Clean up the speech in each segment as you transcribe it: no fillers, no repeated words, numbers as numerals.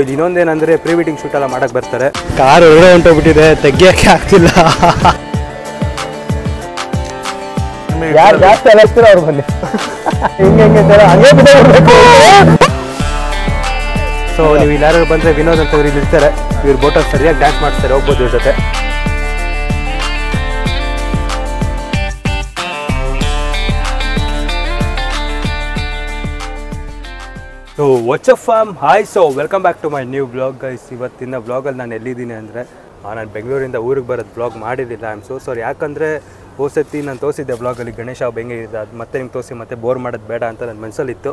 ಇದು ಇನ್ನೊಂದೇನಂದ್ರೆ pre wedding shoot ಎಲ್ಲ ಮಾಡಕ್ ಬರ್ತಾರೆ. ಕಾರ್ ಹೊರಗಡೆ ಹೊಂಟೋಗ್ಬಿಟ್ಟಿದೆ, ತೆಗಿಯಕ್ಕೆ ಆಗ್ತಿಲ್ಲ. ಯಾರು ಜಾಸ್ತಿ ಅಲಸ್ತೀರ ಅವ್ರು ಬನ್ನಿ. ಸೊ ನೀವು ಇಲ್ಲಾರು ಬಂದ್ರೆ ವಿನೋದ್ ಅಂತ ಇಲ್ಲಿ ಇರ್ತಾರೆ. ಇವ್ರ ಬೋಟಲ್ಲಿ ಸರಿಯಾಗಿ ಡ್ಯಾನ್ಸ್ ಮಾಡ್ತಾರೆ, ಹೋಗ್ಬೋದು ಇವ್ರ ಜೊತೆ. So WhatsApp form hi. So welcome back to my new blog guys. ಇವತ್ತಿನ ಬ್ಲಾಗಲ್ಲಿ ನಾನು ಎಲ್ಲಿದ್ದೀನಿ ಅಂದರೆ ನಾನು ಬೆಂಗಳೂರಿಂದ ಊರಿಗೆ ಬರೋದು ಬ್ಲಾಗ್ ಮಾಡಿರಲಿಲ್ಲ. I am so sorry. ಯಾಕಂದರೆ ಹೋಸತಿ ನಾನು ತೋರಿಸಿದ್ದೆ ಬ್ಲಾಗಲ್ಲಿ ಗಣೇಶ ಹಬ್ಬ ಹೆಂಗೆ ಇದೆ, ಅದು ಮತ್ತೆ ನಿಮ್ಗೆ ತೋರಿಸಿ ಮತ್ತೆ ಬೋರ್ ಮಾಡೋದು ಬೇಡ ಅಂತ ನನ್ನ ಮನಸ್ಸಲ್ಲಿತ್ತು.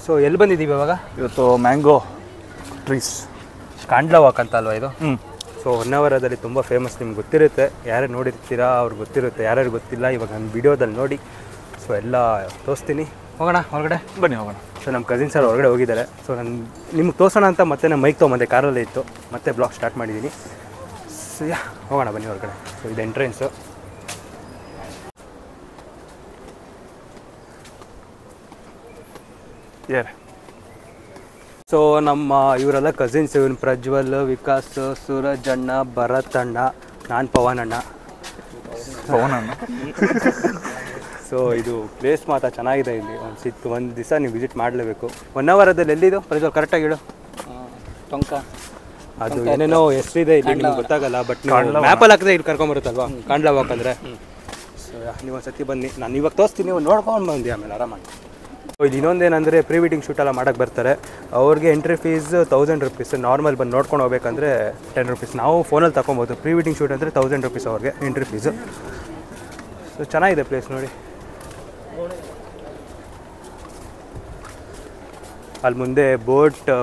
ಸೊ ಎಲ್ಲಿ ಬಂದಿದ್ದೀವಿ ಇವಾಗ? ಇವತ್ತು ಮ್ಯಾಂಗೋ ಟ್ರೀಸ್ ಕಾಂಡ್ಲಾ ವಾಕ್ ಅಂತ ಅಲ್ವಾ ಇದು? ಸೊ ಹೊನ್ನಾವರದಲ್ಲಿ ತುಂಬ ಫೇಮಸ್, ನಿಮ್ಗೆ ಗೊತ್ತಿರುತ್ತೆ. ಯಾರು ನೋಡಿರ್ತೀರಾ ಅವ್ರಿಗೆ ಗೊತ್ತಿರುತ್ತೆ, ಯಾರ್ಯಾರು ಗೊತ್ತಿಲ್ಲ ಇವಾಗ ನನ್ನ ವಿಡಿಯೋದಲ್ಲಿ ನೋಡಿ. ಸೊ ಎಲ್ಲ ತೋರಿಸ್ತೀನಿ. ಹೋಗೋಣ ಹೊರಗಡೆ, ಬನ್ನಿ ಹೋಗೋಣ. ಸೊ ನಮ್ಮ ಕಸಿನ್ಸ್ ಅವ್ರು ಹೊರಗಡೆ ಹೋಗಿದ್ದಾರೆ. ಸೊ ನಾನು ನಿಮ್ಗೆ ತೋರಿಸೋಣ ಅಂತ ಮತ್ತೆ ನಾನು ಮೈಕ್ ತೊಗೊಂಬಂದೆ, ಕಾರಲ್ಲೇ ಇತ್ತು, ಮತ್ತೆ ಬ್ಲಾಗ್ ಸ್ಟಾರ್ಟ್ ಮಾಡಿದ್ದೀನಿ. ಸೊ ಹೋಗೋಣ ಬನ್ನಿ ಹೊರಗಡೆ. ಸೊ ಇದು ಎಂಟ್ರೆನ್ಸು. ಸೊ ನಮ್ಮ ಇವರೆಲ್ಲ ಕಸಿನ್ಸ್. ಇವನು ಪ್ರಜ್ವಲ್, ವಿಕಾಸ್, ಸೂರಜ್ ಅಣ್ಣ, ಭರತ್ ಅಣ್ಣ, ನಾನು ಪವನ್ ಅಣ್ಣ. ಸೊ ಇದು ಪ್ಲೇಸ್ ಮಾತ್ರ ಚೆನ್ನಾಗಿದೆ. ಇಲ್ಲಿ ಒಂದು ದಿವಸ ನೀವು ವಿಸಿಟ್ ಮಾಡಲೇಬೇಕು. ಹೊನ್ನಾವರದಲ್ಲಿ ಎಲ್ಲಿದು ಪ್ರಜ್ವಲ್? ಕರೆಕ್ಟಾಗಿ ಹೇಳು. ಟೊಂಕ ಅದು ಏನೇನೋ ಹೆಸರಿದೆ ಇಲ್ಲಿ, ನಿಮ್ಗೆ ಗೊತ್ತಾಗಲ್ಲ. ಬಟ್ ಮ್ಯಾಪಲ್ಲಿ ಹಾಕಿದ್ರೆ ಇಲ್ಲಿ ಕರ್ಕೊಂಬರುತ್ತಲ್ವಾ ಕಾಂಡ್ಲಾ ವಾಕ್ ಅಂದರೆ. ಸೊ ನೀವು ಒಂದು ಸತಿ ಬನ್ನಿ, ನಾನು ಇವಾಗ ತೋರಿಸ್ತೀನಿ, ನೀವು ನೋಡ್ಕೊಂಡು ಬಂದಿ ಆಮೇಲೆ ಆರಾಮಾಗಿ. ಸೊ ಇದು ಇನ್ನೊಂದೇನಂದರೆ ಪ್ರೀ ವೆಡ್ಡಿಂಗ್ ಶೂಟ್ ಎಲ್ಲ ಮಾಡೋಕ್ಕೆ ಬರ್ತಾರೆ. ಅವ್ರಿಗೆ ಎಂಟ್ರಿ ಫೀಸ್ 1000 rupees. ನಾರ್ಮಲ್ ಬಂದು ನೋಡ್ಕೊಂಡು ಹೋಗ್ಬೇಕಂದ್ರೆ 10 rupees. ನಾವು ಫೋನಲ್ಲಿ ತಗೊಬೋದು. ಪ್ರೀ ವೆಡ್ಡಿಂಗ್ ಶೂಟ್ ಅಂದರೆ 1000 rupees ಅವ್ರಿಗೆ ಎಂಟ್ರಿ ಫೀಸು. ಸೊ ಚೆನ್ನಾಗಿದೆ ಪ್ಲೇಸ್ ನೋಡಿ. ಅಲ್ಲಿ ಮುಂದೆ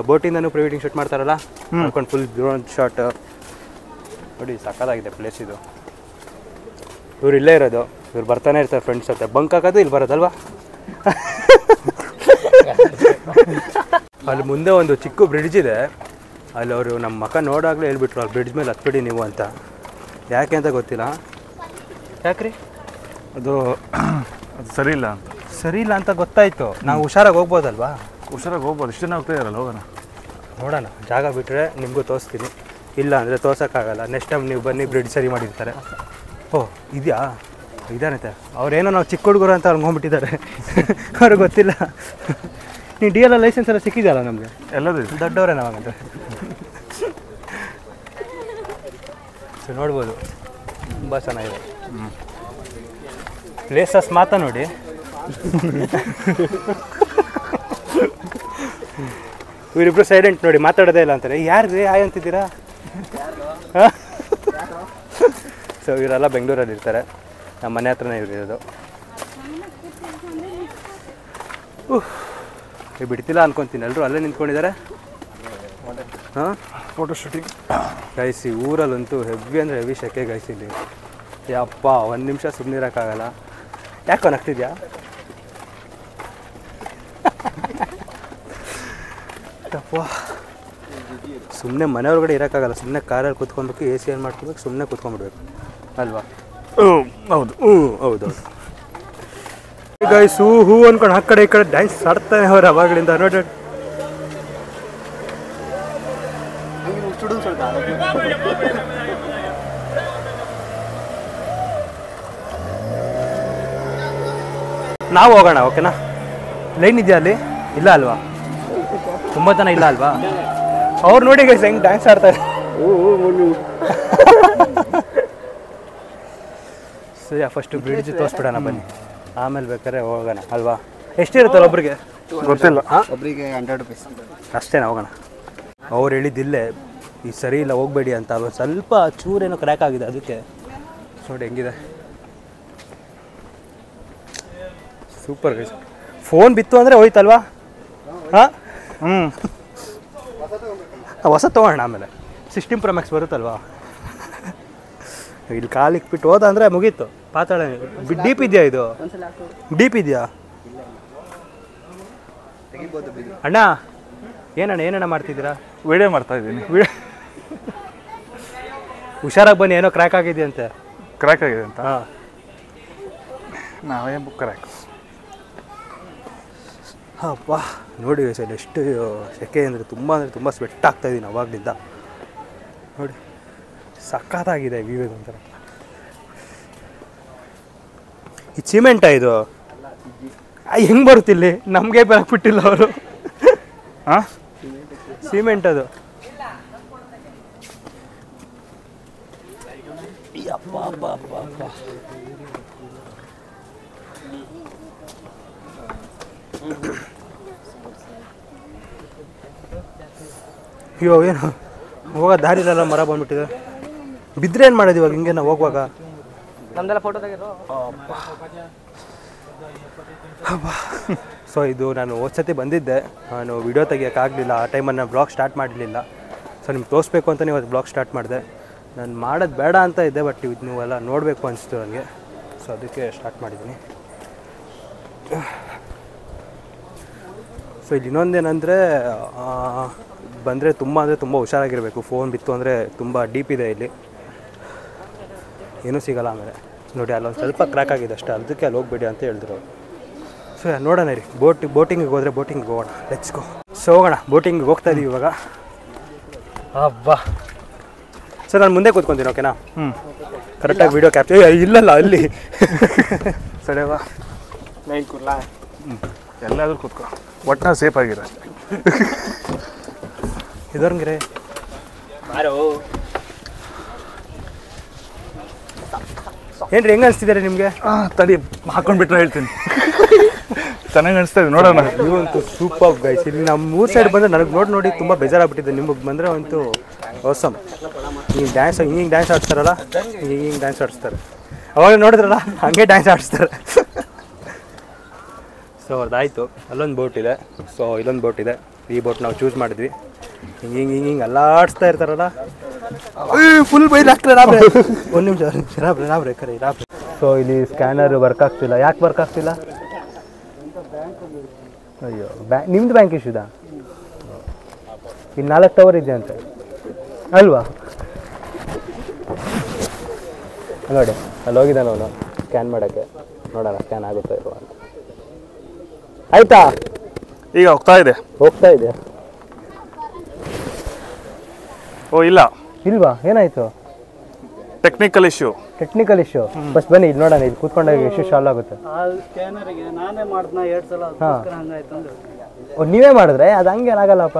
ಬೋಟಿಂದನೂ ಪ್ರೀ ವೆಡ್ಡಿಂಗ್ ಶೂಟ್ ಮಾಡ್ತಾರಲ್ಲ, ಮಾಡ್ಕೊಂಡು ಫುಲ್ ಡ್ರೋನ್ ಶಾಟ್ ನೋಡಿ. ಸಕ್ಕತ್ತಾಗಿದೆ ಪ್ಲೇಸ್ ಇದು. ಇವ್ರು ಇಲ್ಲೇ ಇರೋದು, ಇವ್ರು ಬರ್ತಾನೆ ಇರ್ತಾರೆ ಫ್ರೆಂಡ್ಸ್ ಜೊತೆ. ಬಂಕ್ ಹಾಕೋದು ಇಲ್ಲಿ ಬರೋದಲ್ವಾ. ಅಲ್ಲಿ ಮುಂದೆ ಒಂದು ಚಿಕ್ಕ ಬ್ರಿಡ್ಜ್ ಇದೆ. ಅಲ್ಲಿ ಅವರು ನಮ್ಮ ಮಕ್ಕ ನೋಡಾಗಲೇ ಹೇಳ್ಬಿಟ್ರು, ಅಲ್ಲಿ ಬ್ರಿಡ್ಜ್ ಮೇಲೆ ಹತ್ಬಿಡಿ ನೀವು ಅಂತ. ಯಾಕೆ ಅಂತ ಗೊತ್ತಿಲ್ಲ. ಯಾಕ್ರಿ? ಅದು ಸರಿ ಇಲ್ಲ ಅಂತ. ಸರಿ ಇಲ್ಲ ಅಂತ ಗೊತ್ತಾಯಿತು. ನಾವು ಹುಷಾರಾಗಿ ಹೋಗ್ಬೋದಲ್ವಾ? ಹುಷಾರಾಗಿ ಹೋಗ್ಬೋದು. ಇಷ್ಟೇ ಹೋಗ್ತಾ ಇರಲ್ಲ, ಹೋಗೋಣ ನೋಡೋಣ. ಜಾಗ ಬಿಟ್ಟರೆ ನಿಮಗೂ ತೋರಿಸ್ತೀನಿ, ಇಲ್ಲ ಅಂದರೆ ತೋರ್ಸೋಕ್ಕಾಗಲ್ಲ. ನೆಕ್ಸ್ಟ್ ಟೈಮ್ ನೀವು ಬನ್ನಿ, ಬ್ರಿಡ್ಜ್ ಸರಿ ಮಾಡಿರ್ತಾರೆ. ಓಹ್ ಇದೆಯಾ? ಇದಾನೈತೆ. ಅವ್ರೇನೋ ನಾವು ಚಿಕ್ಕ ಹುಡುಗರು ಅಂತ ಅವ್ರಿಗೆ ಹೋಗ್ಬಿಟ್ಟಿದ್ದಾರೆ. ಅವ್ರಿಗೆ ಗೊತ್ತಿಲ್ಲ. ನೀವು DL ಲೈಸೆನ್ಸ್ ಎಲ್ಲ ಸಿಕ್ಕಿದೆಯಲ್ಲ ನಮಗೆ? ಎಲ್ಲದೂ ದೊಡ್ಡವರೇ ನಾವಾಗಂತ. ಸೊ ನೋಡ್ಬೋದು, ತುಂಬ ಚೆನ್ನಾಗಿದೆ ಪ್ಲೇಸಸ್ ಮಾತ್ರ ನೋಡಿ. ಇವರಿಬ್ರು ಸೈಲೆಂಟ್ ನೋಡಿ, ಮಾತಾಡೋದೇ ಇಲ್ಲ ಅಂತಾರೆ. ಯಾರು ಆಯ್ ಅಂತಿದ್ದೀರಾ? ಸೊ ಇವರೆಲ್ಲ ಬೆಂಗಳೂರಲ್ಲಿ ಇರ್ತಾರೆ, ನಮ್ಮ ಮನೆ ಹತ್ರನೇ ಇರೋದು. ಬಿಡ್ತಿಲ್ಲ ಅನ್ಕೊತೀನಿ, ಎಲ್ಲರೂ ಅಲ್ಲೇ ನಿಂತ್ಕೊಂಡಿದ್ದಾರೆ. ಹಾಂ, ಫೋಟೋ ಶೂಟಿಂಗ್ ಗೈಸಿ. ಊರಲ್ಲಂತೂ ಹೆವಿ ಅಂದರೆ ಹೆವಿ ಶೆಕೆ ಗೈಸಿ ಇಲ್ಲಿ. ಯಪ್ಪ, ಒಂದು ನಿಮಿಷ ಸುಮ್ಮನೆ ಇರೋಕ್ಕಾಗಲ್ಲ. ಯಾಕೆ ನಗ್ತಿದ್ಯಾ? ಯಪ್ಪ, ಸುಮ್ಮನೆ ಮನೆಯೊಳಗಡೆ ಇರೋಕ್ಕಾಗಲ್ಲ. ಸುಮ್ಮನೆ ಕಾರಲ್ಲಿ ಕೂತ್ಕೊಬೇಕು, AC ಏನು ಮಾಡ್ಕೊಬೇಕು, ಸುಮ್ಮನೆ ಕೂತ್ಕೊಂಡ್ಬಿಡ್ಬೇಕು ಅಲ್ವಾ? ಹೌದು ಹೌದೌದು ಗೈಸ್. ಹೂ ಅಂದ್ಕೊಂಡು ಆ ಕಡೆ ಈ ಕಡೆ ಡ್ಯಾನ್ಸ್ ಆಡ್ತಾನೆ ಅವ್ರು ಅವಾಗಲಿಂದ ನೋಡಿ. ನಾವು ಹೋಗೋಣ, ಓಕೆನಾ? ಲೈನ್ ಇದೆಯಾ ಅಲ್ಲಿ? ಇಲ್ಲ ಅಲ್ವಾ? ತುಂಬ ಜನ ಇಲ್ಲ ಅಲ್ವಾ? ಅವ್ರು ನೋಡಿ ಗೈಸ್ ಹೆಂಗೆ ಡ್ಯಾನ್ಸ್ ಆಡ್ತಾರೆ. ಸರಿ, ಫಸ್ಟು ಬ್ರಿಡ್ಜ್ ತೋರಿಸ್ಬಿಡೋಣ ಬನ್ನಿ, ಆಮೇಲೆ ಬೇಕಾದ್ರೆ ಹೋಗೋಣ ಅಲ್ವಾ? ಎಷ್ಟಿರುತ್ತಲ್ಲ ಒಬ್ರಿಗೆ? ಗೊತ್ತಿಲ್ಲ. ಒಬ್ಬರಿಗೆ 100 rupees ಅಷ್ಟೇನಾ? ಹೋಗೋಣ. ಅವ್ರು ಹೇಳಿದ್ದಿಲ್ಲೇ ಈ ಸರಿ ಇಲ್ಲ ಹೋಗಬೇಡಿ ಅಂತ. ಒಂದು ಸ್ವಲ್ಪ ಚೂರೇನೋ ಕ್ರ್ಯಾಕ್ ಆಗಿದೆ, ಅದಕ್ಕೆ ನೋಡಿ ಹೆಂಗಿದೆ. Super guys. ಫೋನ್ ಬಿತ್ತು ಅಂದರೆ ಹೋಯ್ತಲ್ವಾ? ಹಾಂ, ಹೊಸ ತೊಗೊಳ್ಳೋಣ ಆಮೇಲೆ. 16 Pro Max ಬರುತ್ತಲ್ವಾ? ಇಲ್ಲಿ ಕಾಲಿಗೆ ಬಿಟ್ಟು ಹೋದ ಅಂದರೆ ಮುಗೀತು. ಪಾತಾಳ. ಡೀಪ್ ಇದೆಯಾ ಇದು? ಡೀಪ್ ಇದೆಯಾ ಅಣ್ಣ? ಏನಣ್ಣ ಮಾಡ್ತಿದ್ದೀರಾ? ವಿಡಿಯೋ ಮಾಡ್ತಾ ಇದ್ದೀನಿ. ಹುಷಾರಾಗಿ ಬನ್ನಿ, ಏನೋ ಕ್ರ್ಯಾಕ್ ಆಗಿದೆಯಂತೆ. ಕ್ರ್ಯಾಕ್ ಆಗಿದೆ ಅಂತ? ಹಾಂ, ನಾವೇ ಬುಕ್ ಕ್ರ್ಯಾಕ್. ಅಪ್ಪ ನೋಡಿ ಸರ್ ಎಷ್ಟು ಸೆಕೆ ಅಂದರೆ ತುಂಬ ಸ್ವೆಟ್ ಆಗ್ತಾಯಿದ್ದೀನಿ ಅವಾಗಲಿಂದ. ನೋಡಿ ಸಖತ್ತಾಗಿದೆ ವ್ಯೂ ಒಂಥರ. ಈ ಸಿಮೆಂಟಾ ಇದು ಹೆಂಗೆ ಬರುತ್ತಿಲ್ಲಿ? ನಮಗೆ ಬರಕ್ಬಿಟ್ಟಿಲ್ಲ ಅವರು. ಹಾಂ ಸಿಮೆಂಟ್ ಅದು. ಅಯ್ಯೋ ಏನು ಹೋಗೋ ದಾರಿಲೆಲ್ಲ ಮರ ಬಂದ್ಬಿಟ್ಟಿದೆ. ಬಿದ್ದರೆ ಏನು ಮಾಡೋದು ಇವಾಗ ಹಿಂಗೆ ನಾವು ಹೋಗುವಾಗ? ನಮ್ದೆಲ್ಲ ಫೋಟೋ ತೆಗೆದು. ಸೊ ಇದು ನಾನು ಸತಿ ಬಂದಿದ್ದೆ, ನಾನು ವಿಡಿಯೋ ತೆಗಿಯೋಕ್ಕಾಗಲಿಲ್ಲ. ಆ ಟೈಮಲ್ಲಿ ನಾನು ಬ್ಲಾಗ್ ಸ್ಟಾರ್ಟ್ ಮಾಡಲಿಲ್ಲ. ಸೊ ನಿಮ್ಗೆ ತೋರಿಸ್ಬೇಕು ಅಂತ ಇವತ್ತು ಬ್ಲಾಗ್ ಸ್ಟಾರ್ಟ್ ಮಾಡಿದೆ. ನಾನು ಮಾಡೋದು ಬೇಡ ಅಂತ ಇದ್ದೆ, ಬಟ್ ಇದು ನೀವೆಲ್ಲ ನೋಡಬೇಕು ಅನಿಸ್ತು ನನಗೆ. ಸೊ ಅದಕ್ಕೆ ಸ್ಟಾರ್ಟ್ ಮಾಡಿದ್ದೀನಿ. ಸೊ ಇಲ್ಲಿ ಇನ್ನೊಂದೇನೆಂದರೆ ಬಂದರೆ ತುಂಬ ಹುಷಾರಾಗಿರಬೇಕು. ಫೋನ್ ಬಿತ್ತು ಅಂದರೆ ತುಂಬ ಡೀಪ್ ಇದೆ ಇಲ್ಲಿ, ಏನೂ ಸಿಗೋಲ್ಲ. ಆಮೇಲೆ ನೋಡಿ ಅಲ್ಲೊಂದು ಸ್ವಲ್ಪ ಕ್ರ್ಯಾಕ್ ಆಗಿದೆ ಅಷ್ಟೇ, ಅದಕ್ಕೆ ಅಲ್ಲಿ ಹೋಗ್ಬೇಡಿ ಅಂತ ಹೇಳಿದ್ರು. ಸೊ ನೋಡೋಣ ರೀ, ಬೋಟಿಂಗಿಗೆ ಹೋದರೆ ಬೋಟಿಂಗಿಗೆ ಹೋಗೋಣ. Let's go. ಸೊ ಹೋಗೋಣ, ಬೋಟಿಂಗಿಗೆ ಹೋಗ್ತಾ ಇದೀವಿ ಇವಾಗ. ಅಬ್ಬಾ ಸರ್ ನಾನು ಮುಂದೆ ಕೂತ್ಕೊತೀನಿ, ಓಕೆನಾ? ಕರೆಕ್ಟಾಗಿ ವೀಡಿಯೋ ಕ್ಯಾಪ್ಚರ್. ಇಲ್ಲಲ್ಲ ಅಲ್ಲಿ ಸರಿವಾ ಎಲ್ಲಾದರೂ ಕೂತ್ಕೊ, ಒಟ್ಟಿನ ಸೇಫ್ ಆಗಿರೋ ಅಷ್ಟೇ. ಇದರ್ಗಿರೆ ಏನ್ರಿ ಹೆಂಗೆ ಅನಿಸ್ತಿದ್ದಾರೆ ನಿಮಗೆ? ತಡಿ ಹಾಕೊಂಡ್ಬಿಟ್ರೆ ಹೇಳ್ತೀನಿ. ಚೆನ್ನಾಗಿ ಅನಿಸ್ತಾ ಇದೆ, ನೋಡೋಣ. ಇವಂತೂ ಸೂಪರ್ ಗೈಸ್. ಇಲ್ಲಿ ನಮ್ಮ ಊರು ಸೈಡ್ ಬಂದರೆ ನನಗೆ ನೋಡಿ ತುಂಬ ಬೇಜಾರಾಗ್ಬಿಟ್ಟಿದೆ. ನಿಮಗೆ ಬಂದರೆ ಅಂತೂ ಅವಸಮ್. ಹಿಂಗೆ ಡ್ಯಾನ್ಸ್ ಆಡಿಸ್ತಾರಲ್ಲ, ಹಿಂಗೆ ಡ್ಯಾನ್ಸ್ ಆಡಿಸ್ತಾರೆ. ಅವಾಗ ನೋಡಿದ್ರಲ್ಲ ಹಂಗೆ ಡ್ಯಾನ್ಸ್ ಆಡಿಸ್ತಾರೆ. ಸೊ ಅದಾಯಿತು. ಅಲ್ಲೊಂದು ಬೋಟ್ ಇದೆ, ಸೊ ಇಲ್ಲೊಂದು ಬೋಟ್ ಇದೆ. ಈ ಬೋಟ್ ನಾವು ಚೂಸ್ ಮಾಡಿದ್ವಿ. ಹಿಂಗೆ ಅಲ್ಲಾಡಿಸ್ತಾ ಇರ್ತಾರಲ್ಲ, ಫುಲ್ ಬೈಲ್ ಆಗ್ತಾರೆ. ಒಂದು ನಿಮಿಷ ರಾಬ್ರೆ ಕರೆ ರಾಬ್ರೆ. ಸೊ ಇಲ್ಲಿ ಸ್ಕ್ಯಾನರ್ ವರ್ಕ್ ಆಗ್ತಿಲ್ಲ. ಯಾಕೆ ವರ್ಕ್ ಆಗ್ತಿಲ್ಲ? ಅಯ್ಯೋ ನಿಮ್ದು ಬ್ಯಾಂಕ್ ಇಶ್ಯೂದಾ? ಇಲ್ಲಿ 4 ಟವರ್ ಇದೆ ಅಂತೆ ಅಲ್ವಾ? ನೋಡಿ ಅಲ್ಲಿ ಹೋಗಿದ್ದಾನೆ ಅವನು ಸ್ಕ್ಯಾನ್ ಮಾಡೋಕ್ಕೆ. ನೋಡೋಣ ಸ್ಕ್ಯಾನ್ ಆಗುತ್ತಾ ಇಲ್ವಾ ಅಂತ. ಆಯ್ತಾ? ಈಗ ಹೋಗ್ತಾ ಇದೆ. ಓ ಇಲ್ಲ ಇಲ್ವಾ? ಏನಾಯಿತು? Technical issue. ಬಸ್ ಬನ್ನಿ ಇಲ್ಲಿ ನೋಡೋಣ. ಇದು ಕೂತ್ಕೊಂಡಾಗ ಇಶ್ಯೂ ಸಾಲ್ವ್ ಆಗುತ್ತೆ. ನಾನೇ ಮಾಡ್ದ 2 ಸಲ ಹಂಗಾಯ್ತು ಅಂದ್ರೆ. ಓ ನೀವೇ ಮಾಡಿದ್ರೆ ಅದು ಹಂಗೇನಾಗಲ್ಲಪ್ಪ.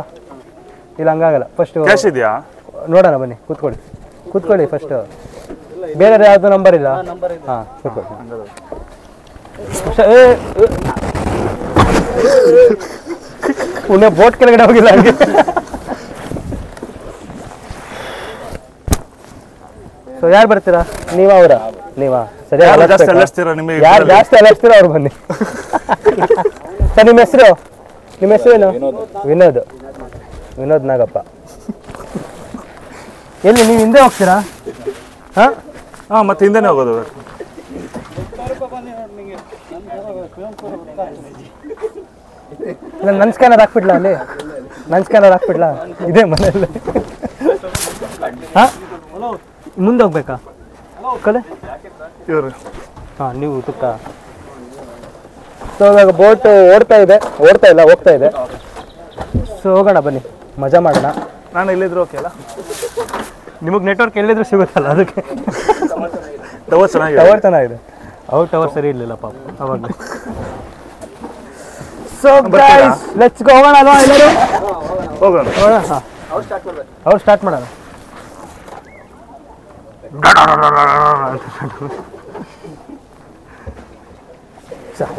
ಇಲ್ಲ ಹಂಗಾಗಲ್ಲ. ಫಸ್ಟ್ ಕ್ಯಾಶ್ ಇದೆಯಾ ನೋಡೋಣ ಬನ್ನಿ, ಕೂತ್ಕೊಳ್ಳಿ ಫಸ್ಟ್. ಬೇರೆ ಯಾವುದು ನಂಬರ್ ಇಲ್ಲ? ಹಾಂ ಕೂತ್ಕೊಳ್ಳಿ. ಬೋಟ್ ಕೆಳಗಡೆ ಹೋಗಿಲ್ಲ ಹಂಗೆ. ಸೊ ಯಾರು ಬರ್ತೀರಾ? ನೀವಾ ಸರಿ. ಯಾರು ಜಾಸ್ತಿ ಅಲಸ್ತೀರಾ ಅವ್ರು ಬನ್ನಿ. ಸರ್ ನಿಮ್ಮ ಹೆಸರೇನು? ವಿನೋದ್ ನಾಗಪ್ಪ. ಎಲ್ಲಿ ನೀವು ಹಿಂದೆ ಹೋಗ್ತೀರಾ? ಹಾಂ ಮತ್ತೆ ಹಿಂದೆನೇ ಹೋಗೋದು. ನನ್ನ ಸ್ಕ್ಯಾನರ್ ಹಾಕ್ಬಿಡ್ಲಾ ಅಲ್ಲಿ? ಇದೇ ಮನೆಯಲ್ಲಿ. ಹಾಂ ಮುಂದೆ ಹೋಗ್ಬೇಕಾ? ಕಲೆ ಇವರು ಹಾಂ ನೀವು ತುಕ್ಕ. ಸೊ ಇವಾಗ ಬೋಟ್ ಹೋಗ್ತಾ ಇದೆ. ಸೊ ಹೋಗೋಣ ಬನ್ನಿ, ಮಜಾ ಮಾಡೋಣ. ನಾನು ಎಲ್ಲಿದ್ರು ಓಕೆ ಅಲ್ಲ? ನಿಮಗೆ ನೆಟ್ವರ್ಕ್ ಎಲ್ಲಿದ್ರು ಸಿಗುತ್ತಲ್ಲ, ಅದಕ್ಕೆ. ಟವರ್ ಚೆನ್ನಾಗಿದೆ. ಅವ್ರ ಟವರ್ ಸರಿ ಇರಲಿಲ್ಲ ಪಾಪ ಅವಾಗಲೇ. So guys let's go. ಹೋಗೋಣ ಅಲ್ವಾ ಎಲ್ಲರೂ? ಹೋಗೋಣ. ಹಾಂ ಅವ್ರು ಸ್ಟಾರ್ಟ್ ಮಾಡೋಣ.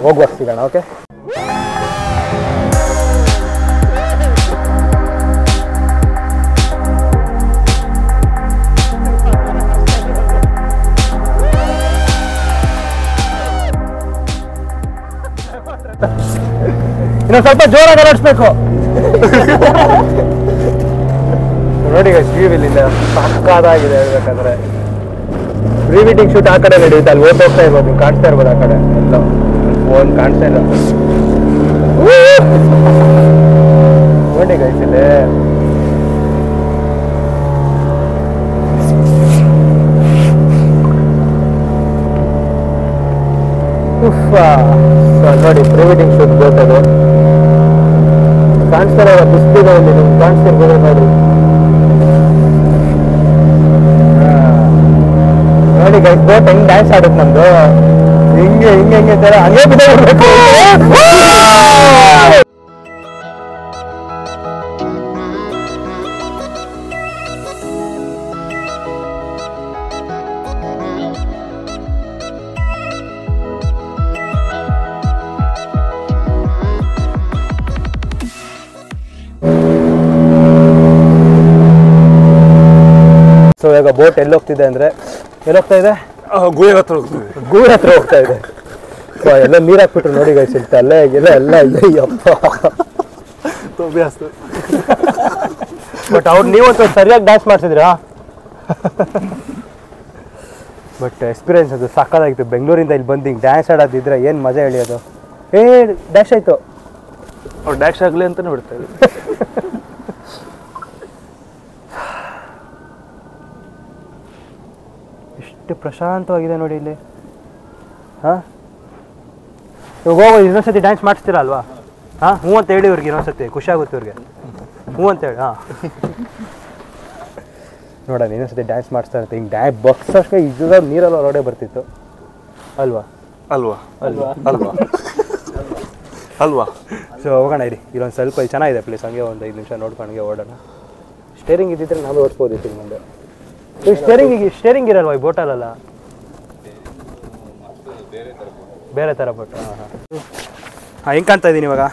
ಹೋಗುವ ಸಿಗೋಣ. ಓಕೆ ಇನ್ನೊಂದು ಸ್ವಲ್ಪ ಜೋರಾಗಿ ಅಲಾಡಿಸ್ಬೇಕು. ನೋಡಿ ವ್ಯೂ ಇಲ್ಲಿಂದ ಸಕ್ಕತ್ತಾಗಿದೆ ಹೇಳ್ಬೇಕಂದ್ರೆ. ಪ್ರೀ ವೆಡ್ಡಿಂಗ್ ಶೂಟ್ ಆ ಕಡೆ ನಡೆಯುತ್ತೆ, ಅಲ್ಲಿ ಹೋಗ್ತಾ ಇರ್ಬೋದು. ನೀವು ಕಾಣಿಸ್ತಾ ಇರ್ಬೋದು ಆ ಕಡೆ ಎಲ್ಲ. ಫೋನ್ ಕಾಣಿಸ್ತಾ ಇಲ್ಲ ನೋಡಿ ಗೈಸ್ ಇಲ್ಲಿ. ನೋಡಿ ಪ್ರೀ ವೆಡ್ಡಿಂಗ್ ಶೂಟ್ ಬೋಟ್ ಅದು. ಕಾಣಿಸ್ತಾರೆ ಬಿಸ್ತಿದೆ ಇಲ್ಲಿ ನಿಮ್ಗೆ ಕಾಣಿಸ್ತಿರ್ಬೋದು ನೋಡಿ. ನೋಡಿ ಗೈಸ್ ಬೋಟ್ ಹೆಂಗ್ ಡ್ಯಾನ್ಸ್ ಆಡುತ್ತೆ ನಮ್ದು. ಹಿಂಗೆ ಹಿಂಗೆ ಹಿಂಗೆ ತರ ಹಂಗೆ ಬಿಡಬೇಕು. ಸೊ ಇವಾಗ ಬೋಟ್ ಎಲ್ಲಿ ಹೋಗ್ತಿದೆ ಅಂದರೆ ಎಲ್ಲಿ ಹೋಗ್ತಾ ಇದೆ? ಗೂಳಿ ಹತ್ರ ಹೋಗ್ತೀವಿ. ಗೂಳಿ ಹತ್ರ ಹೋಗ್ತಾ ಇದೆ. ಸೊ ಎಲ್ಲ ನೀರು ಹಾಕ್ಬಿಟ್ರು ನೋಡಿ ಗೈಸ್ ಇರ್ತಾ ಅಲ್ಲೇ ಎಲ್ಲ ಅಯ್ಯಪ್ಪ ಬಟ್ ಅವ್ರು ನೀವಂತೂ ಸರಿಯಾಗಿ ಡ್ಯಾನ್ಸ್ ಮಾಡ್ತಿದ್ರಾ. ಬಟ್ ಎಕ್ಸ್ಪೀರಿಯನ್ಸ್ ಅದು ಸಕ್ಕತ್ತಾಗಿತ್ತು. ಬೆಂಗಳೂರಿಂದ ಇಲ್ಲಿ ಬಂದು ಹಿಂಗೆ ಡ್ಯಾನ್ಸ್ ಆಡೋದಿದ್ರೆ ಏನು ಮಜಾ ಹೇಳಿ ಅದು. ಡ್ಯಾಶ್ ಆಯಿತು. ಅವ್ರು ಡ್ಯಾಶ್ ಆಗಲಿ ಅಂತಲೇ ಬಿಡ್ತಾ ಇದ್ರು. ಎಷ್ಟು ಪ್ರಶಾಂತವಾಗಿದೆ ನೋಡಿ ಇಲ್ಲಿ. ಹಾಂ ಇವಾಗ ಹೋಗೋ ಇನ್ನೊಂದ್ಸತಿ ಡ್ಯಾನ್ಸ್ ಮಾಡಿಸ್ತೀರಾ ಅಲ್ವಾ? ಹಾಂ ಹ್ಞೂ ಅಂತ ಹೇಳಿ ಇವ್ರಿಗೆ ಇನ್ನೊಂದ್ಸತಿ ಖುಷಿ ಆಗುತ್ತೆ ಇವ್ರಿಗೆ. ಹ್ಞೂ ಅಂತ ಹೇಳಿ. ಹಾಂ ನೋಡೋಣ ಇನ್ನೊಂದ್ಸತಿ ಡ್ಯಾನ್ಸ್ ಮಾಡಿಸ್ತಾ ಇರುತ್ತೆ. ಹಿಂಗೆ ಬಕ್ಸ್ ಅಷ್ಟೇ ಇದ್ದ ನೀರೆಲ್ಲ ಹೊರಗಡೆ ಬರ್ತಿತ್ತು ಅಲ್ವಾ? ಅಲ್ವಾ ಅಲ್ವಾ ಅಲ್ವಾ ಅಲ್ವಾ. ಸೊ ಹೋಗೋಣ ಇರಿ. ಇಲ್ಲೊಂದು ಸ್ವಲ್ಪ ಚೆನ್ನಾಗಿದೆ ಪ್ಲೇಸ್. ಹಂಗೆ ಒಂದು 5 ನಿಮಿಷ ನೋಡ್ಕೊಂಡಂಗೆ ಓಡೋಣ. ಸ್ಟೇರಿಂಗ್ ಇದ್ದಿದ್ರೆ ನಾವು ಓಡಿಸ್ಬೋದಿತ್ತು ಇನ್ನು ಮುಂದೆ. ಸ್ಟೇರಿಂಗ್ ಇರಲ್ವಾ ಈ ಬೋಟಲ್ಲ? ಬೇರೆ ಥರ ಬೋಟ್. ಹಾಂ ಹಾಂ ಹಾಂ ಹೆಂಗೆ ಕಾಣ್ತಾ ಇದ್ದೀನಿ ಇವಾಗ?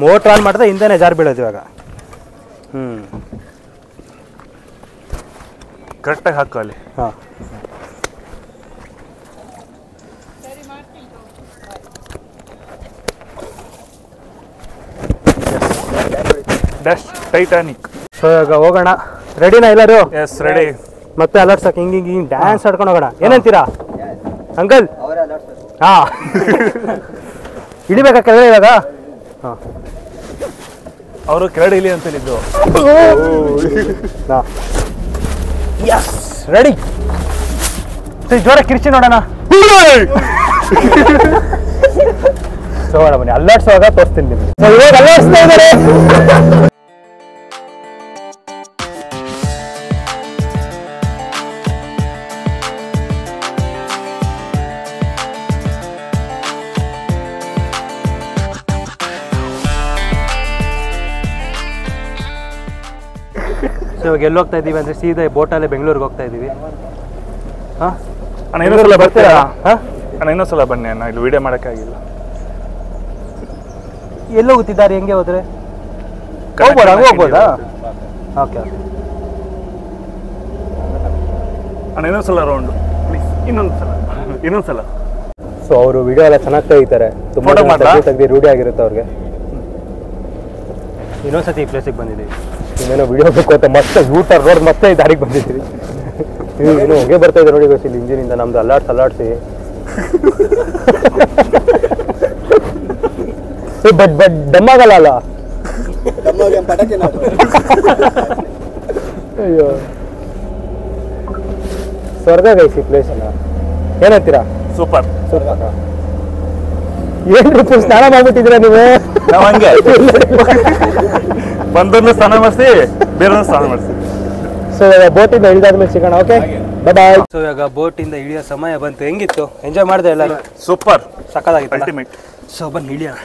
ಮೋಟ್ರ್ ಆನ್ ಮಾಡಿದ್ರೆ ಹಿಂದೆನೇ ಜಾರು ಬೀಳೋದು ಇವಾಗ. ಕರೆಕ್ಟಾಗಿ ಹಾಕು ಅಲ್ಲಿ. ಹಾಂ ಡ್ಯಾಶ್ ಟೈಟಾನಿಕ್. ಸೊ ಇವಾಗ ಹೋಗೋಣ. ರೆಡಿನಾ ಎಲ್ಲರೂ? Yes ready. ಮತ್ತೆ ಅಲರ್ಟ್ ಸಾಕು. ಹಿಂಗೆ ಹಿಂಗೆ ಡ್ಯಾನ್ಸ್ ಆಡ್ಕೊಂಡು ಹೋಗೋಣ. ಏನಂತೀರಾ ಅಂಕಲ್? ಹಾಂ ಇಳಿಬೇಕಾ ಕೆಳಗಡೆ ಇವಾಗ? ಹಾಂ ಅವರು ಕೆಳಗಡೆ ಇಳಿ ಅಂತ ಹೇಳಿದ್ದು. ಹಾಂ ಯಸ್ ರೆಡಿ. ಜೋರ ಕಿರ್ಚಿ ನೋಡೋಣ. ಬನ್ನಿ ಅಲ್ಲಾಡ್ಸುವಾಗ ತೋರಿಸ್ತೀನಿ ನಿಮಗೆ. ಇವಾಗ ಅಲ್ಲಾಡ್ಸ್ತಾ ಇದ್ದಾರೆ. ಸೊ ಇವಾಗ ಎಲ್ಲಿ ಹೋಗ್ತಾ ಇದ್ದೀವಿ ಅಂದರೆ ಸೀದಾ ಬೋಟಲ್ಲೇ ಬೆಂಗಳೂರಿಗೆ ಹೋಗ್ತಾ ಇದ್ದೀವಿ. ಹಾಂ ಅಣ್ಣ ಇನ್ನೊಂದ್ಸಲ ಬರ್ತೀರಾ? ಹಾಂ ಅಣ್ಣ ಇನ್ನೊಂದ್ಸಲ ಬನ್ನಿ ಅಣ್ಣ, ಇಲ್ಲಿ ವಿಡಿಯೋ ಮಾಡೋಕ್ಕಾಗಿಲ್ಲ. ಎಲ್ಲಿ ಹೋಗುತ್ತಿದ್ದಾರೆ? ಹೆಂಗೆ ಹೋದ್ರೆ ಹೋಗ್ಬೋದಾ? ಹಂಗೆ ಹೋಗ್ಬೋದಾ? ಓಕೆ ಓಕೆ ಅಣ್ಣ ಇನ್ನೊಂದ್ಸಲ ರೌಂಡು ಪ್ಲೀಸ್. ಇನ್ನೊಂದ್ಸಲ. ಸೊ ಅವರು ವಿಡಿಯೋ ಎಲ್ಲ ಚೆನ್ನಾಗಿ ತೆಗಿತಾರೆ. ತುಂಬ ತೆಗ್ದು ರೂಢಿ ಆಗಿರುತ್ತೆ ಅವ್ರಿಗೆ. ಇನ್ನೊಂದ್ಸತಿ ಈ ಪ್ಲೇಸಿಗೆ ಬಂದಿದ್ದೀವಿ. ಇನ್ನೇನೋ ವಿಡಿಯೋ ಬೇಕು ಅಂತ ಮತ್ತೆ ಯೂಟರ್ ರೋಡ್ ಮತ್ತೆ ದಾರಿಗೆ ಬಂದಿದ್ದೀವಿ. ಇನ್ನೂ ಹೊಗೆ ಬರ್ತಾ ಇದೆ ನೋಡಿ ಗೊತ್ತಿಲ್ಲ ಇಂಜಿನಿಂದ. ನಮ್ದು ಅಲ್ಲಾಡ್ಸಿ ಬಟ್ ದಮ್ಮಾಗಲ್ಲ ಅಲ್ಲ? ಅಯ್ಯೋ ಸ್ವರ್ಗ ಗೈಸಿ ಪ್ಲೇಸ್ ಅಲ್ಲ. ಏನಂತೀರಾ? ಸೂಪರ್. ಏನ್ರಿ ಸ್ನಾನ ಮಾಡ್ಬಿಟ್ಟಿದ್ದೀರಾ ನೀವು? ನಾವು ಹಂಗೆ ಬಂದನ್ನು ಸ್ನಾನ ಮಾಡಿಸಿ ಬೇರೆ ಸ್ನಾನ ಮಾಡಿಸಿ. ಸೊ ಇವಾಗ ಬೋಟಿಂದ ಇಳಿದಾದ್ಮೇಲೆ ಸಿಗೋಣ. Okay bye. ಸೊ ಇವಾಗ ಬೋಟಿಂದ ಇಳಿಯೋ ಸಮಯ ಬಂತು. ಹೆಂಗಿತ್ತು? ಎಂಜಾಯ್ ಮಾಡಿದೆ ಎಲ್ಲರೂ? Super ಸಕ್ಕತ್ತಾಗಿತ್ತು, ultimate. ಸೊ ಬನ್ನಿ ಇಳಿಯೋಣ.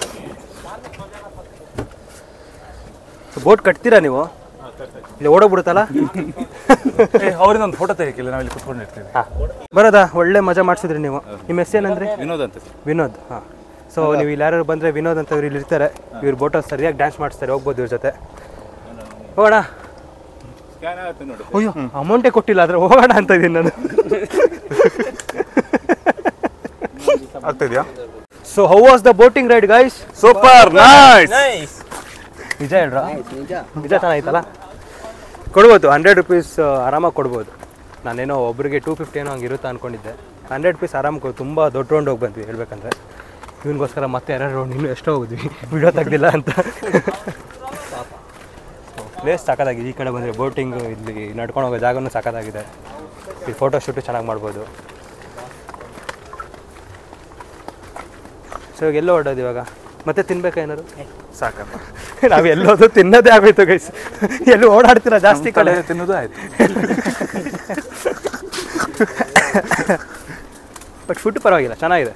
ಬೋಟ್ ಕಟ್ತೀರಾ ನೀವು? ಇಲ್ಲಿ ಓಡೋಗ್ಬಿಡುತ್ತಲ್ಲ. ಅವ್ರಿಂದ ಒಂದು ಫೋಟೋ ತೆಗಿಲ್ಲ, ನಾವು ಇಲ್ಲಿ ಕುತ್ಕೊಂಡಿರ್ತೀವಿ. ಹಾಂ ಬರೋದಾ? ಒಳ್ಳೆ ಮಜಾ ಮಾಡಿಸಿದ್ರಿ ನೀವು. ನಿಮ್ಮ ಹೆಸರೇನಂದ್ರೆ? ವಿನೋದ್ ಅಂತ. ವಿನೋದ್. ಹಾಂ ಸೊ ನೀವು ಇಲ್ಲಿ ಯಾರು ಬಂದರೆ ವಿನೋದ್ ಅಂತ ಇವ್ರು ಇಲ್ಲಿ ಇರ್ತಾರೆ. ಇವ್ರು ಬೋಟಲ್ಲಿ ಸರಿಯಾಗಿ ಡ್ಯಾನ್ಸ್ ಮಾಡಿಸ್ತಾರೆ. ಹೋಗ್ಬೋದು ಇವ್ರ ಜೊತೆ. ಹೋಗೋಣ. ಅಯ್ಯೋ ಅಮೌಂಟೇ ಕೊಟ್ಟಿಲ್ಲ ಆದರೆ ಹೋಗೋಣ ಅಂತ ಇದ್ದೀನಿ ನಾನು. ಆಗ್ತಿದ್ಯಾ? So how was the boating ride guys? Super nice. ನಿಜ ಹೇಳ್ರ? ನಿಜ ಚೆನ್ನಾಗಿತ್ತಲ್ಲ? ಕೊಡ್ಬೋದು 100 ರೂಪೀಸ್ ಆರಾಮಾಗಿ ಕೊಡ್ಬೋದು. ನಾನೇನೋ ಒಬ್ರಿಗೆ 250 ಏನೋ ಹಂಗೆ ಇರುತ್ತೆ ಅಂದ್ಕೊಂಡಿದ್ದೆ. 100 ರೂಪೀಸ್ ಆರಾಮ ತುಂಬ ದೊಡ್ಡ ರೌಂಡ್ ಹೋಗಿ ಬಂದ್ವಿ ಹೇಳ್ಬೇಕಂದ್ರೆ. ಇವನಿಗೋಸ್ಕರ ಮತ್ತೆ 2 ರೌಂಡ್ ಇನ್ನೂ ಎಷ್ಟೋ ಹೋಗಿದ್ವಿ ವಿಡಿಯೋ ತೆಗ್ದಿಲ್ಲ ಅಂತ. ಪ್ಲೇಸ್ ಸಾಕಾಗಿದೆ. ಈ ಕಡೆ ಬಂದರೆ ಬೋಟಿಂಗು, ಇಲ್ಲಿ ನಡ್ಕೊಂಡು ಹೋಗೋ ಜಾಗನೂ ಸಾಕಾಗಿದೆ. ಇಲ್ಲಿ ಫೋಟೋ ಶೂಟು ಚೆನ್ನಾಗಿ ಮಾಡ್ಬೋದು. ಸೊ ಇವಾಗ ಎಲ್ಲೋ ಹೊರಡೋದು ಇವಾಗ? ಮತ್ತೆ ತಿನ್ಬೇಕಾ ಏನಾರು? ಸಾಕಪ್ಪ. ನಾವು ಎಲ್ಲೋದು ತಿನ್ನೋದೇ ಆಗೋಯ್ತು ಗೈಸ್. ಎಲ್ಲಿ ಓಡಾಡ್ತೀರಾ ಜಾಸ್ತಿ ಕಡೆ ತಿನ್ನೋದು ಆಯ್ತು. ಬಟ್ ಫುಡ್ ಪರವಾಗಿಲ್ಲ, ಚೆನ್ನಾಗಿದೆ.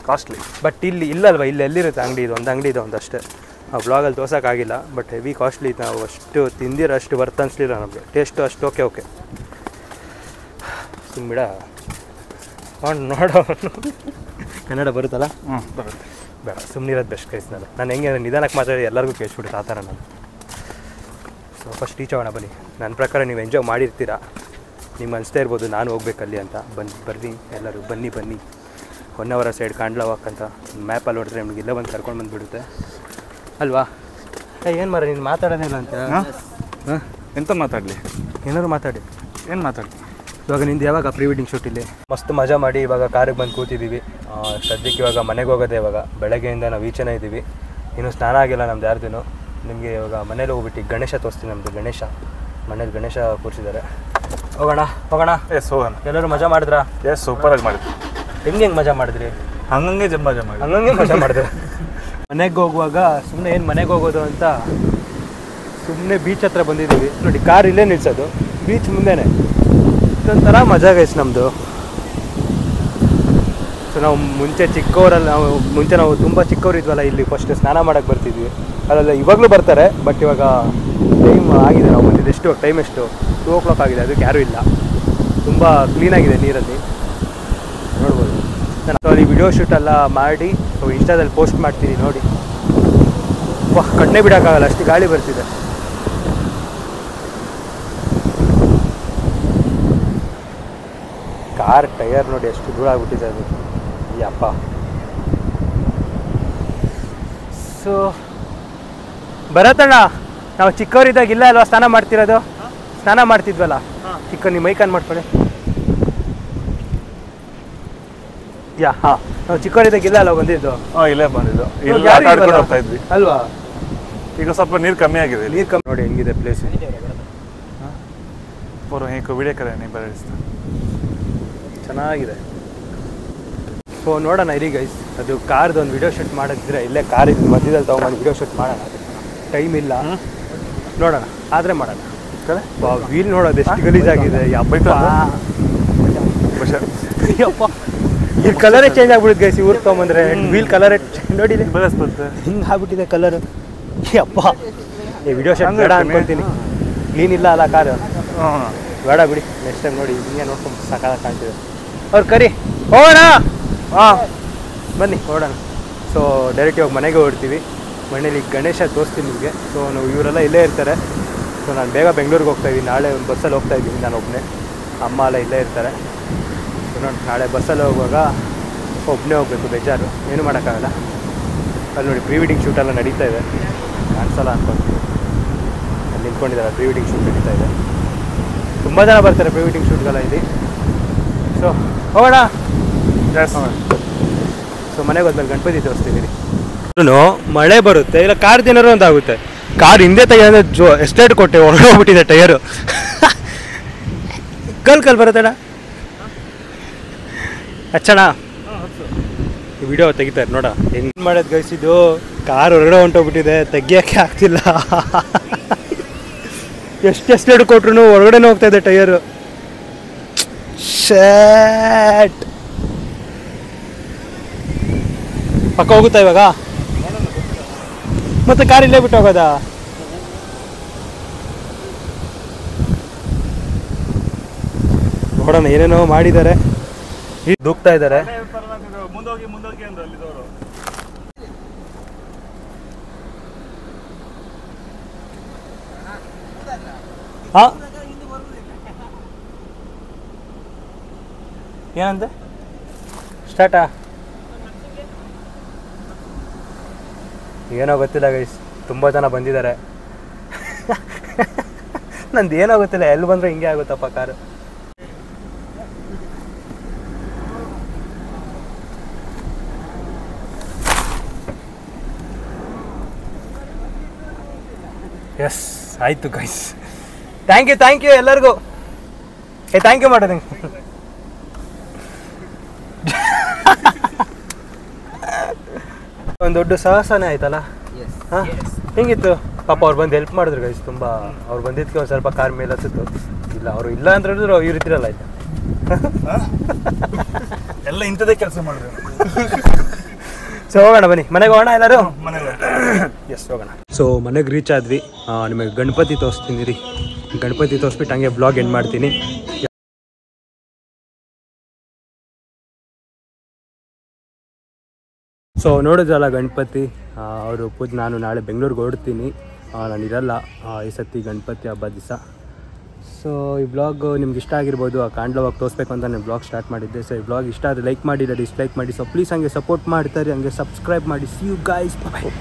ಕಾಸ್ಟ್ಲಿ. ಬಟ್ ಇಲ್ಲಿ ಇಲ್ಲಲ್ವ, ಇಲ್ಲಿ ಎಲ್ಲಿರುತ್ತೆ ಅಂಗಡಿ? ಇದು ಒಂದು ಅಂಗಡಿ ಇದೆ ಒಂದಷ್ಟೇ. ಆ ಬ್ಲಾಗಲ್ಲಿ ತೋರ್ಸೋಕ್ಕಾಗಿಲ್ಲ. But heavy costly. ನಾವು ಅಷ್ಟು ತಿಂದಿರೋ ಅಷ್ಟು ವರ್ತ್ ಅನಿಸ್ಲಿಲ್ಲ ನಮಗೆ. ಟೇಸ್ಟು ಅಷ್ಟು ಓಕೆ. ಸುಮ್ಮಿಡ ನೋಡೋ. ಕನ್ನಡ ಬರುತ್ತಲ್ಲ? ಬರುತ್ತೆ. ಬೇಡ, ಸುಮ್ಮನಿರೋದು ಬೆಸ್ಟ್ ಗೈಸ್. ನಾನು ಹೆಂಗೆ ನಿಧಾನಕ್ಕೆ ಮಾತಾಡಿ ಎಲ್ಲರಿಗೂ ಕೇಳಿಸ್ಬಿಡುತ್ತೆ ಆ ಥರ ನಾನು. ಸೊ ಫಸ್ಟ್ ಟೀಚ್ ಆಗೋಣ ಬನ್ನಿ. ನನ್ನ ಪ್ರಕಾರ ನೀವು ಎಂಜಾಯ್ ಮಾಡಿರ್ತೀರಾ, ನಿಮ್ಗೆ ಅನಿಸ್ತಾ ಇರ್ಬೋದು ನಾನು ಹೋಗ್ಬೇಕಲ್ಲಿ ಅಂತ. ಬರ್ರಿ ಎಲ್ಲರೂ, ಬನ್ನಿ. ಹೊನ್ನಾವರ ಸೈಡ್ ಕಾಂಡ್ಲಾ ವಾಕ್ ಅಂತ ಮ್ಯಾಪಲ್ಲಿ ಹೊಡೆದ್ರೆ ನಿಮ್ಗೆ ಇಲ್ಲೇ ಬಂದು ಕರ್ಕೊಂಡು ಬಂದುಬಿಡುತ್ತೆ ಅಲ್ವಾ? ಏನು ಮಾರ ನೀನು ಮಾತಾಡೋದಿಲ್ಲ ಅಂತ? ಹಾಂ, ಎಂತ ಮಾತಾಡಲಿ? ಏನಾದ್ರು ಮಾತಾಡಿ. ಏನು ಮಾತಾಡಲಿ? ಇವಾಗ ನಿಂದು ಯಾವಾಗ ಪ್ರೀ ವೆಡ್ಡಿಂಗ್ ಶೂಟ್ ಇಲ್ಲಿ? ಮಸ್ತ್ ಮಜಾ ಮಾಡಿ ಇವಾಗ ಕಾರಿಗೆ ಬಂದು ಕೂತಿದ್ದೀವಿ. ಸದ್ಯಕ್ಕೆ ಇವಾಗ ಮನೆಗೆ ಹೋಗೋದೆ. ಇವಾಗ ಬೆಳಗ್ಗೆಯಿಂದ ನಾವು ಈಚೆನೇ ಇದ್ದೀವಿ. ಇನ್ನೂ ಸ್ನಾನ ಆಗಿಲ್ಲ ನಮ್ದು ಯಾರ್ದು. ನಿಮಗೆ ಇವಾಗ ಮನೇಲಿ ಹೋಗ್ಬಿಟ್ಟು ಗಣೇಶ ತೋರಿಸ್ತೀನಿ. ನಮ್ಮದು ಗಣೇಶ ಮನೇಲಿ ಗಣೇಶ ಕೂರಿಸಿದ್ದಾರೆ. ಹೋಗೋಣ. ಎಸ್ ಹೋಗೋಣ. ಎಲ್ಲರೂ ಮಜಾ ಮಾಡಿದ್ರಾ? ಎಸ್ ಸೂಪರಾಗಿ ಮಾಡಿದ್ವಿ. ಹೆಂಗೆ ಮಜಾ ಮಾಡಿದ್ರಿ? ಹಂಗಂಗೆ ಮಜಾ ಮಾಡಿದ್ರೆ. ಮನೆಗೆ ಹೋಗುವಾಗ ಸುಮ್ಮನೆ ಏನು ಮನೆಗೆ ಹೋಗೋದು ಅಂತ ಸುಮ್ಮನೆ ಬೀಚ್ ಹತ್ರ ಬಂದಿದ್ದೀವಿ. ನೋಡಿ, ಕಾರ್ ಇಲ್ಲೇ ನಿಲ್ಸೋದು, ಬೀಚ್ ಮುಂದೆನೇ. ಇದೊಂಥರ ಮಜಾ ಗೈಸ್ ನಮ್ಮದು. ಸೊ ನಾವು ಮುಂಚೆ ನಾವು ತುಂಬ ಚಿಕ್ಕವರು ಇದ್ವಲ್ಲ, ಇಲ್ಲಿ ಫಸ್ಟ್ ಸ್ನಾನ ಮಾಡೋಕ್ಕೆ ಬರ್ತಿದ್ವಿ. ಅಲ್ಲೆಲ್ಲ ಇವಾಗಲೂ ಬರ್ತಾರೆ. ಬಟ್ ಇವಾಗ ಟೈಮ್ ಆಗಿದೆ, ನಾವು ಬಂದಿದ್ದು ಎಷ್ಟು ಟೈಮ್ ಎಷ್ಟು 2 o'clock ಆಗಿದೆ. ಅದಕ್ಕೆ ಯಾರೂ ಇಲ್ಲ. ತುಂಬ ಕ್ಲೀನಾಗಿದೆ ನೀರಲ್ಲಿ, ನೋಡ್ಬೋದು. ನಾನು ಅಲ್ಲಿ ವಿಡಿಯೋ ಶೂಟೆಲ್ಲ ಮಾಡಿ ಇನ್ಸ್ಟಾದಲ್ಲಿ ಪೋಸ್ಟ್ ಮಾಡ್ತೀನಿ ನೋಡಿ. ಕಣ್ಣೇ ಬಿಡೋಕ್ಕಾಗಲ್ಲ, ಅಷ್ಟು ಗಾಳಿ ಬರ್ತಿದೆ. ಕಾರ್ ಟೈರ್ ನೋಡಿ ಎಷ್ಟು ಧೂಳು ಆಗ್ಬಿಟ್ಟಿದೆ ಅದು. ಯಪ್ಪ. ಸೊ ಬರತ್ತಣ್ಣ, ನಾವು ಚಿಕ್ಕವರಿದ್ದಾಗ ಇಲ್ಲ ಅಲ್ವಾ ಸ್ನಾನ ಮಾಡ್ತಿರೋದು? ಸ್ನಾನ ಮಾಡ್ತಿದ್ವಲ್ಲ ಚಿಕ್ಕ. ನಿಮ್ಮ ಮೈಕ್ ಆನ್ ಮಾಡ್ಕೊಳ್ಳಿ. ಹಾಂ, ನಾವು ಚಿಕ್ಕವರಿದ್ದಾಗ ಇಲ್ಲ ಅಲ್ವಾ ಬಂದಿದ್ದು? ಇಲ್ಲೇ ಬಂದಿದ್ದು. ಇಲ್ಲಿ ಯಾರು ಆಟ ಆಡ್ಕೊಂಡು ಇಲ್ವಲ್ಲ? ಹೋಗ್ತಾ ಇದ್ವಿ ಅಲ್ವಾ? ಈಗ ಸ್ವಲ್ಪ ನೀರು ಕಮ್ಮಿ ಆಗಿದೆ. ನೀರು ಕಮ್ಮಿ ನೋಡಿ ಹೆಂಗಿದೆ ಪ್ಲೇಸ್. ವಿಡಿಯೋ ಕರೆ ನೀವು ಬರೆಸ್ತಾ ಚೆನ್ನಾಗಿದೆ. ಸೊ ನೋಡೋಣ ಇರಿ ಗೈಸ್. ಅದು ಕಾರ್ದು ಒಂದು ವಿಡಿಯೋ ಶೂಟ್ ಮಾಡಿದ್ರೆ ಇಲ್ಲೇ ಕಾರಿದ್ದು ಮಧ್ಯದಲ್ಲಿ ತೊಗೊಂಡು ವಿಡಿಯೋ ಶೂಟ್ ಮಾಡೋಣ. ಟೈಮ್ ಇಲ್ಲ, ನೋಡೋಣ ಆದರೆ ಮಾಡೋಣ. ವೀಲ್ ನೋಡೋದು ಎಷ್ಟು ಗಲೀಜಾಗಿದೆ. ಯಪ್ಪ, ಈ ಕಲರೇ ಚೇಂಜ್ ಆಗ್ಬಿಡುತ್ತೆ ಗೈಸ್. ಇವ್ರು ತೊಗೊಂಬಂದ್ರೆ ವೀಲ್ ಕಲರೇ ನೋಡಿ ಹಿಂಗೆ ಆಗ್ಬಿಟ್ಟಿದೆ ಕಲರ್. ಯಪ್ಪ, ಈ ವಿಡಿಯೋ ಶೂಟ್ ಬೇಡ ಅನ್ಕೊಳ್ತೀನಿ. ಕ್ಲೀನ್ ಇಲ್ಲ ಅಲ್ಲ ಕಾರು, ಬೇಡ ಬಿಡಿ. ನೆಕ್ಸ್ಟ್ ಟೈಮ್ ನೋಡಿ ಹಿಂಗೆ ನೋಡ್ಕೊಂಡು ಸಾಕಾಗ ಕಾಣ್ತಿದೆ. ಅವ್ರು ಕರಿ ಹೋಗೋಣ. ಬನ್ನಿ ಹೊರಡೋಣ. ಸೊ ಡೈರೆಕ್ಟ್ ಇವಾಗ ಮನೆಗೆ ಹೊರಡ್ತೀವಿ. ಮನೇಲಿ ಗಣೇಶ ತೋರಿಸ್ತೀನಿ ನಿಮಗೆ. ಸೊ ನಾವು ಇವರೆಲ್ಲ ಇಲ್ಲೇ ಇರ್ತಾರೆ. ಸೊ ನಾನು ಬೇಗ ಬೆಂಗಳೂರಿಗೆ ಹೋಗ್ತಾಯಿದ್ದೀನಿ. ನಾಳೆ ಒಂದು ಬಸ್ಸಲ್ಲಿ ಹೋಗ್ತಾಯಿದ್ದೀನಿ ನಾನು ಒಬ್ಬನೇ. ಅಮ್ಮ ಎಲ್ಲ ಇಲ್ಲೇ ಇರ್ತಾರೆ. ಸೊ ನೋಡಿ, ನಾಳೆ ಬಸ್ಸಲ್ಲಿ ಹೋಗುವಾಗ ಒಬ್ಬನೇ ಹೋಗ್ಬೇಕು, ಬೇಜಾರು. ಏನೂ ಮಾಡೋಕ್ಕಾಗಲ್ಲ. ಅಲ್ಲಿ ನೋಡಿ ಪ್ರೀ ವೆಡ್ಡಿಂಗ್ ಶೂಟೆಲ್ಲ ನಡೀತಾ ಇದೆ. ಕಾಣಿಸಲ್ಲ ಅನ್ಕೊಳ್ತೀವಿ. ಅಲ್ಲಿ ನಿಂತ್ಕೊಂಡಿದ್ದಾರೆ, ಪ್ರೀ ವೆಡ್ಡಿಂಗ್ ಶೂಟ್ ನಡೀತಾ ಇದೆ. ತುಂಬ ಜನ ಬರ್ತಾರೆ ಪ್ರೀ ವೆಡ್ಡಿಂಗ್ ಶೂಟ್ಗೆಲ್ಲ ಇಲ್ಲಿ. ಸೊ ಹೋಗೋಣ. ಸೊ ಮನೆಗೆ ಹೋದ್ಮೇಲೆ ಗಣಪತಿ ತೋರಿಸ್ತಿದ್ದೀನಿ. ಮಳೆ ಬರುತ್ತೆ, ಇಲ್ಲ ಕಾರ್ ದಿನಾರು ಅಂತ ಆಗುತ್ತೆ. ಕಾರ್ ಹಿಂದೆ ತೆಗೆದ್ರೆ ಎಸ್ಟೇಟ್ ಕೊಟ್ಟೆ ಹೊರಗೆ ಹೋಗ್ಬಿಟ್ಟಿದೆ ಟೈರು. ಕಲ್ ಬರುತ್ತಣ್ಣ. ಹಚ್ಚಣ ವಿಡಿಯೋ ತೆಗಿತಾರೆ ನೋಡ ಹೆಂಗೆ ಮಾಡೋದು ಗೈಸಿದ್ದು. ಕಾರ್ ಹೊರಗಡೆ ಹೊಂಟೋಗ್ಬಿಟ್ಟಿದೆ, ತೆಗಿಯೋಕ್ಕೆ ಆಗ್ತಿಲ್ಲ. ಎಷ್ಟು ಎಸ್ಟೇಟ್ ಕೊಟ್ರು ಹೊರಗಡೆನೇ ಹೋಗ್ತಾ ಇದೆ ಟೈರು. ಶೇಟ್. ಪಕ್ಕ ಹೋಗುತ್ತಾ ಇವಾಗ? ಮತ್ತೆ ಕಾರ್ ಇಲ್ಲೇ ಬಿಟ್ಟು ಹೋಗೋದಾ? ನೋಡೋಣ, ಏನೇನೋ ಮಾಡಿದ್ದಾರೆ, ದುಗ್ತಾ ಇದ್ದಾರೆ. ಹಾಂ, ಏನಂತೆ? ಸ್ಟಾರ್ಟಾ? ಏನೋ ಗೊತ್ತಿಲ್ಲ ಗೈಸ್, ತುಂಬ ಜನ ಬಂದಿದ್ದಾರೆ. ನಂದು ಏನೋ ಗೊತ್ತಿಲ್ಲ, ಎಲ್ಲಿ ಬಂದರೆ ಹಿಂಗೆ ಆಗುತ್ತಪ್ಪ ಕಾರು. ಎಸ್ ಆಯಿತು ಗೈಸ್. ಥ್ಯಾಂಕ್ ಯು ಎಲ್ಲರಿಗೂ. ಥ್ಯಾಂಕ್ ಯು ಮಾಡೋದು. ಒಂದು ದೊಡ್ಡ ಸಾಹಸನೇ ಆಯ್ತಲ್ಲ. ಹಾಂ ಹೆಂಗಿತ್ತು ಪಾಪ ಅವ್ರು ಬಂದು ಹೆಲ್ಪ್ ಮಾಡಿದ್ರು ಗೈಸ್. ತುಂಬ ಅವ್ರು ಬಂದಿದ್ದಕ್ಕೆ ಒಂದು ಸ್ವಲ್ಪ ಕಾರ್ ಮೇಲೆ ಹತ್ತಿತ್ತು. ಇಲ್ಲ ಅವರು ಇಲ್ಲ ಅಂತ ಹೇಳಿದ್ರು ಇವ್ರು ಇದ್ದಿರಲ್ಲ ಆಯ್ತು. ಎಲ್ಲ ಇಂಥದೇ ಕೆಲಸ ಮಾಡಿದ್ರು. ಸೊ ಹೋಗೋಣ ಬನ್ನಿ, ಮನೆಗೆ ಹೋಗೋಣ ಎಲ್ಲರೂ. ಮನೆಗೆ ಎಸ್ ಹೋಗೋಣ. ಸೊ ಮನೆಗೆ ರೀಚ್ ಆದ್ವಿ. ನಿಮಗೆ ಗಣಪತಿ ತೋರಿಸ್ತೀನಿ ರೀ. ಗಣಪತಿ ತೋರಿಸ್ಬಿಟ್ಟು ಹಂಗೆ ಬ್ಲಾಗ್ ಎಂಡ್ ಮಾಡ್ತೀನಿ. ಸೊ ನೋಡಿದ್ರಲ್ಲ ಗಣಪತಿ ಅವರು ಪೂಜೆ. ನಾನು ನಾಳೆ ಬೆಂಗಳೂರಿಗೆ ಹೊರಡ್ತೀನಿ, ನಾನು ಇರಲ್ಲ ಈ ಸತಿ ಗಣಪತಿ ಹಬ್ಬ ದಿವಸ. ಸೊ ಈ ಬ್ಲಾಗ್ ನಿಮ್ಗೆ ಇಷ್ಟ ಆಗಿರ್ಬೋದು. ಆ ಕಾಂಡ್ಲವಾಗಿ ತೋರಿಸ್ಬೇಕು ಅಂತ ನಾನು ಬ್ಲಾಗ್ ಸ್ಟಾರ್ಟ್ ಮಾಡಿದ್ದೆ. ಸೊ ಈ ಬ್ಲಾಗ್ ಇಷ್ಟ ಆದರೆ ಲೈಕ್ ಮಾಡಿ, ಡಿಸ್ಲೈಕ್ ಮಾಡಿ. ಸೊ ಪ್ಲೀಸ್ ಹಂಗೆ ಸಪೋರ್ಟ್ ಮಾಡ್ತಾರೆ, ಹಂಗೆ ಸಬ್ಸ್ಕ್ರೈಬ್ ಮಾಡಿ. See you guys, bye.